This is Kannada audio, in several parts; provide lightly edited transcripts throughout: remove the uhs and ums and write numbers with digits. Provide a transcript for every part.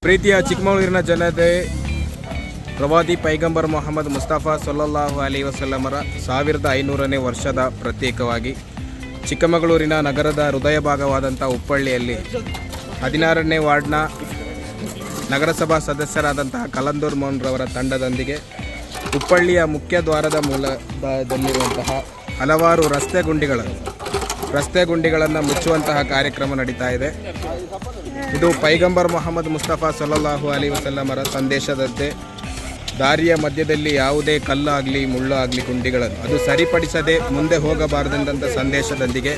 ಪ್ರೀತಿಯ ಚಿಕ್ಕಮಗಳೂರಿನ ಜನತೆ, ಪ್ರವಾದಿ ಪೈಗಂಬರ್ ಮೊಹಮ್ಮದ್ ಮುಸ್ತಫಾ ಸಲ್ಲಲ್ಲಾಹು ಅಲೈಹಿ ವಸಲ್ಲಮರ 1500ನೇ ವರ್ಷದ ಪ್ರತ್ಯೇಕವಾಗಿ ಚಿಕ್ಕಮಗಳೂರಿನ ನಗರದ ಹೃದಯ ಭಾಗವಾದಂಥ ಉಪ್ಪಳ್ಳಿಯಲ್ಲಿ 16ನೇ ವಾರ್ಡ್ನ ನಗರಸಭಾ ಸದಸ್ಯರಾದಂತಹ ಕಲಂದೂರ್ ಮೋಹನ್ರವರ ತಂಡದೊಂದಿಗೆ ಉಪ್ಪಳ್ಳಿಯ ಮುಖ್ಯ ದ್ವಾರದ ಮೂಲದಲ್ಲಿರುವಂತಹ ಹಲವಾರು ರಸ್ತೆ ಗುಂಡಿಗಳನ್ನು ಮುಚ್ಚುವಂತಹ ಕಾರ್ಯಕ್ರಮ ನಡೀತಾ ಇದೆ. ಇದು ಪೈಗಂಬರ್ ಮೊಹಮ್ಮದ್ ಮುಸ್ತಫಾ ಸಲ್ಲಲ್ಲಾಹು ಅಲೈಹಿ ವಸಲ್ಲಮರ ಸಂದೇಶದಂತೆ ದಾರಿಯ ಮಧ್ಯದಲ್ಲಿ ಯಾವುದೇ ಕಲ್ಲಾಗಲಿ ಮುಳ್ಳು ಆಗಲಿ ಗುಂಡಿಗಳನ್ನು ಅದು ಸರಿಪಡಿಸದೆ ಮುಂದೆ ಹೋಗಬಾರದೆಂದಂಥ ಸಂದೇಶದೊಂದಿಗೆ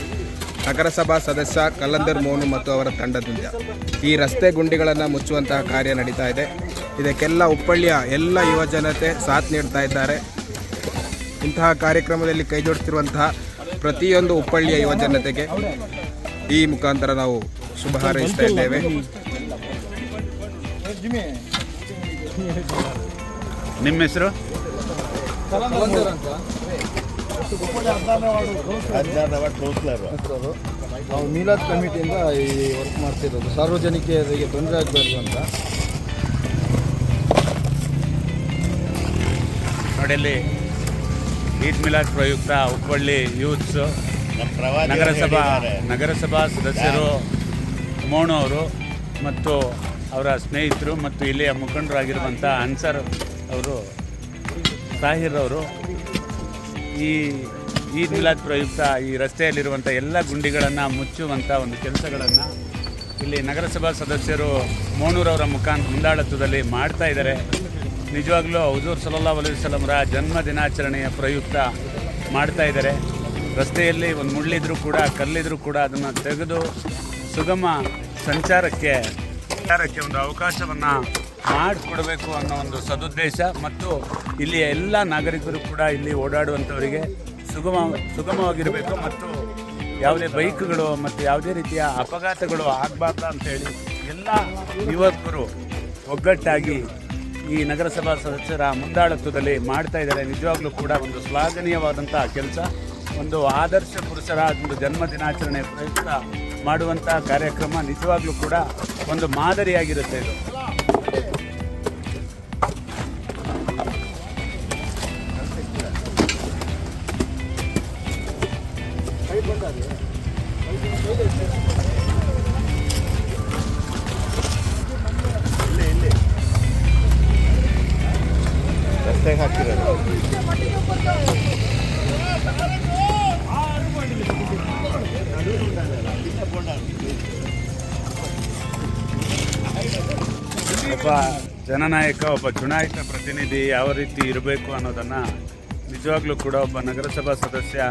ನಗರಸಭಾ ಸದಸ್ಯ ಕಲಂದರ್ ಮೋಹನ್ ಮತ್ತು ಅವರ ತಂಡದಿಂದ ಈ ರಸ್ತೆ ಗುಂಡಿಗಳನ್ನು ಮುಚ್ಚುವಂತಹ ಕಾರ್ಯ ನಡೀತಾ ಇದೆ. ಇದಕ್ಕೆಲ್ಲ ಉಪ್ಪಳ್ಳಿಯ ಎಲ್ಲ ಯುವ ಜನತೆ ಸಾಥ್ ನೀಡ್ತಾ ಇದ್ದಾರೆ. ಇಂತಹ ಕಾರ್ಯಕ್ರಮದಲ್ಲಿ ಕೈಜೋಡಿಸಿರುವಂತಹ ಪ್ರತಿಯೊಂದು ಉಪ್ಪಳ್ಳಿಯ ಯುವ ಜನತೆಗೆ ಈ ಮುಖಾಂತರ ನಾವು ಶುಭ ಹಾರೈಸ್ತಾ ಇದ್ದೇವೆ. ನಿಮ್ಮ ಹೆಸರು? ನಾವು ಮೀಲಾದ್ ಕಮಿಟಿಯಿಂದ ಈ ವರ್ಕ್ ಮಾಡ್ತಿರೋದು, ಸಾರ್ವಜನಿಕರಿಗೆ ತೊಂದರೆ ಆಗಬಾರ್ದು ಅಂತ. ನೋಡಿ, ಈದ್ ಮಿಲಾದ್ ಪ್ರಯುಕ್ತ ಹುಬ್ಬಳ್ಳಿ ಯೂತ್ಸ್ ನಗರಸಭಾ ಸದಸ್ಯರು ಮೋನು ಅವರು ಮತ್ತು ಅವರ ಸ್ನೇಹಿತರು ಮತ್ತು ಇಲ್ಲಿಯ ಮುಖಂಡರಾಗಿರುವಂಥ ಅನ್ಸರ್ ಅವರು, ತಾಹಿರ್ ಅವರು ಈ ಈದ್ ಮಿಲಾದ್ ಪ್ರಯುಕ್ತ ಈ ರಸ್ತೆಯಲ್ಲಿರುವಂಥ ಎಲ್ಲ ಗುಂಡಿಗಳನ್ನು ಮುಚ್ಚುವಂಥ ಒಂದು ಕೆಲಸಗಳನ್ನು ಇಲ್ಲಿ ನಗರಸಭಾ ಸದಸ್ಯರು ಮೋನೂರವರ ಮುಂದಾಳತ್ವದಲ್ಲಿ ಮಾಡ್ತಾ ಇದ್ದಾರೆ. ನಿಜವಾಗ್ಲೂ ಹುಜೂರ್ ಸಲ್ಲಲ್ಲಾಹು ಅಲೈಹಿ ವಸಲ್ಲಮರ ಜನ್ಮ ದಿನಾಚರಣೆಯ ಪ್ರಯುಕ್ತ ಮಾಡ್ತಾ ಇದ್ದಾರೆ. ರಸ್ತೆಯಲ್ಲಿ ಒಂದು ಮುಳ್ಳಿದ್ರೂ ಕೂಡ ಕಲ್ಲಿದ್ರೂ ಕೂಡ ಅದನ್ನು ತೆಗೆದು ಸುಗಮ ಸಂಚಾರಕ್ಕೆ ಒಂದು ಅವಕಾಶವನ್ನು ಮಾಡಿಕೊಡಬೇಕು ಅನ್ನೋ ಒಂದು ಸದುದ್ದೇಶ ಮತ್ತು ಇಲ್ಲಿಯ ಎಲ್ಲ ನಾಗರಿಕರು ಕೂಡ ಇಲ್ಲಿ ಓಡಾಡುವಂಥವರಿಗೆ ಸುಗಮವಾಗಿರಬೇಕು ಮತ್ತು ಯಾವುದೇ ಬೈಕ್ಗಳು ಮತ್ತು ಯಾವುದೇ ರೀತಿಯ ಅಪಘಾತಗಳು ಆಗಬಾರ್ದು ಅಂತೇಳಿ ಎಲ್ಲ ಯುವಕರು ಒಗ್ಗಟ್ಟಾಗಿ ಈ ನಗರಸಭಾ ಸದಸ್ಯರ ಮುಂದಾಳತ್ವದಲ್ಲಿ ಮಾಡ್ತಾ ಇದ್ದಾರೆ. ನಿಜವಾಗ್ಲೂ ಕೂಡ ಒಂದು ಶ್ಲಾಘನೀಯವಾದಂಥ ಕೆಲಸ, ಒಂದು ಆದರ್ಶ ಪುರುಷರ ಒಂದು ಜನ್ಮ ದಿನಾಚರಣೆ ಪ್ರಯುಕ್ತ ಮಾಡುವಂಥ ಕಾರ್ಯಕ್ರಮ ನಿಜವಾಗ್ಲೂ ಕೂಡ ಒಂದು ಮಾದರಿಯಾಗಿರುತ್ತೆ. ಇದು ರಸ್ತೆಗೆ ಹಾಕಿರೋದು. ಒಬ್ಬ ಜನನಾಯಕ, ಒಬ್ಬ ಚುನಾಯಿತ ಪ್ರತಿನಿಧಿ ಯಾವ ರೀತಿ ಇರಬೇಕು ಅನ್ನೋದನ್ನು ನಿಜವಾಗ್ಲೂ ಕೂಡ ಒಬ್ಬ ನಗರಸಭಾ ಸದಸ್ಯ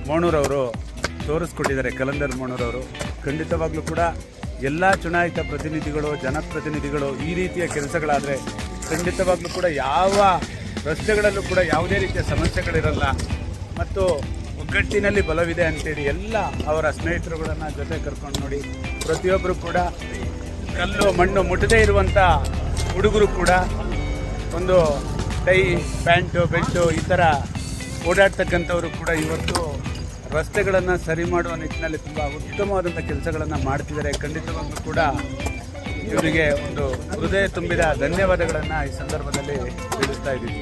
ಮೋಣೂರವರು ತೋರಿಸ್ಕೊಟ್ಟಿದ್ದಾರೆ. ಕಲಂದರ್ ಮೋಣೂರವರು ಖಂಡಿತವಾಗ್ಲೂ ಕೂಡ ಎಲ್ಲ ಚುನಾಯಿತ ಪ್ರತಿನಿಧಿಗಳು, ಜನಪ್ರತಿನಿಧಿಗಳು ಈ ರೀತಿಯ ಕೆಲಸಗಳಾದರೆ ಖಂಡಿತವಾಗ್ಲೂ ಕೂಡ ಯಾವ ರಸ್ತೆಗಳಲ್ಲೂ ಕೂಡ ಯಾವುದೇ ರೀತಿಯ ಸಮಸ್ಯೆಗಳಿರಲ್ಲ ಮತ್ತು ಒಗ್ಗಟ್ಟಿನಲ್ಲಿ ಬಲವಿದೆ ಅಂತೇಳಿ ಎಲ್ಲ ಅವರ ಸ್ನೇಹಿತರುಗಳನ್ನು ಜೊತೆ ಕರ್ಕೊಂಡು ನೋಡಿ ಪ್ರತಿಯೊಬ್ಬರು ಕೂಡ ಕಲ್ಲು ಮಣ್ಣು ಮುಟ್ಟದೇ ಇರುವಂಥ ಹುಡುಗರು ಕೂಡ ಒಂದು ಟೈ ಪ್ಯಾಂಟು ಬೆಲ್ಟು ಈ ಥರ ಓಡಾಡ್ತಕ್ಕಂಥವರು ಕೂಡ ಇವತ್ತು ರಸ್ತೆಗಳನ್ನು ಸರಿ ಮಾಡುವ ನಿಟ್ಟಿನಲ್ಲಿ ತುಂಬ ಉತ್ತಮವಾದಂಥ ಕೆಲಸಗಳನ್ನು ಮಾಡ್ತಿದ್ದಾರೆ. ಖಂಡಿತವಾಗ್ಲೂ ಕೂಡ ಇವರಿಗೆ ಒಂದು ಹೃದಯ ತುಂಬಿದ ಧನ್ಯವಾದಗಳನ್ನು ಈ ಸಂದರ್ಭದಲ್ಲಿ ತಿಳಿಸ್ತಾ ಇದ್ದೀವಿ.